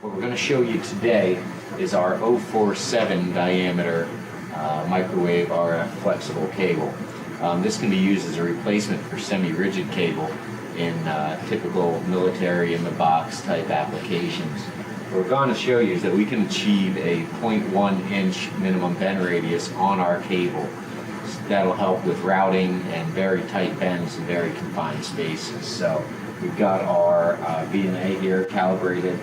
What we're going to show you today is our 047 diameter microwave RF flexible cable. This can be used as a replacement for semi-rigid cable in typical military in-the-box type applications. What we're going to show you is that we can achieve a 0.1 inch minimum bend radius on our cable. That'll help with routing and very tight bends in very confined spaces. So we've got our VNA here calibrated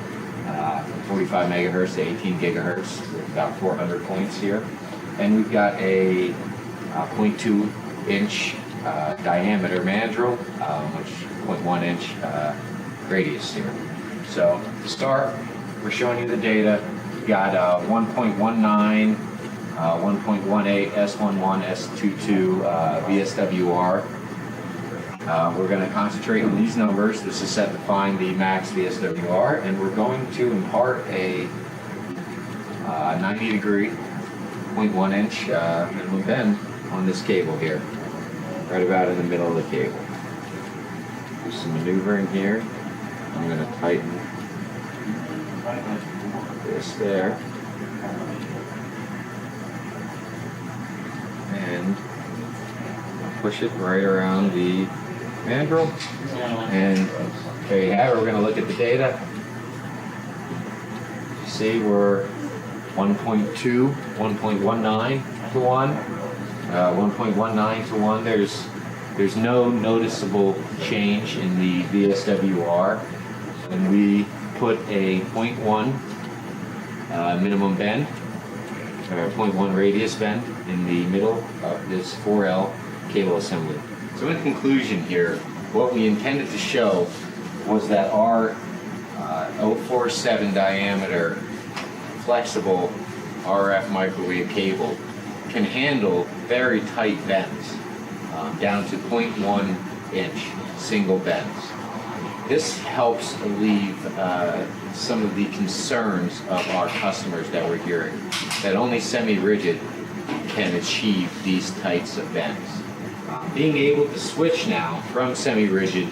from 45 megahertz to 18 gigahertz with about 400 points here. And we've got a 0.2 inch diameter mandrel, which 0.1 inch radius here. So to start, we're showing you the data. We've got 1.19, 1.18, S11, S22 VSWR. We're going to concentrate on these numbers. This is set to find the max VSWR, and we're going to impart a 90 degree 0.1 inch minimum bend on this cable here, right about in the middle of the cable. Do some maneuvering here. I'm going to tighten this there, and push it right around the mandrel, and there you have it. We're going to look at the data. See, we're 1.2, 1.19 to 1, 1.19 to 1. There's no noticeable change in the VSWR when we put a 0.1 minimum bend, or 0.1 radius bend in the middle of this 4L cable assembly. So in conclusion here, what we intended to show was that our 047 diameter flexible RF microwave cable can handle very tight bends, down to 0.1 inch single bends. This helps alleviate some of the concerns of our customers that we're hearing, that only semi-rigid can achieve these types of bends. Being able to switch now from semi-rigid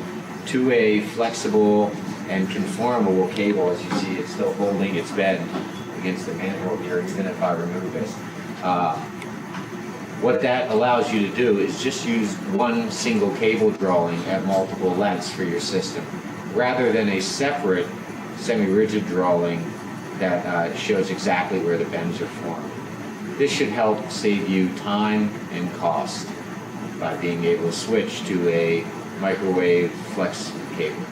to a flexible and conformable cable, as you see, it's still holding its bend against the mandrel here, even if I remove this. What that allows you to do is just use one single cable drawing at multiple lengths for your system, rather than a separate semi-rigid drawing that shows exactly where the bends are formed. This should help save you time and cost by being able to switch to a microwave flex cable.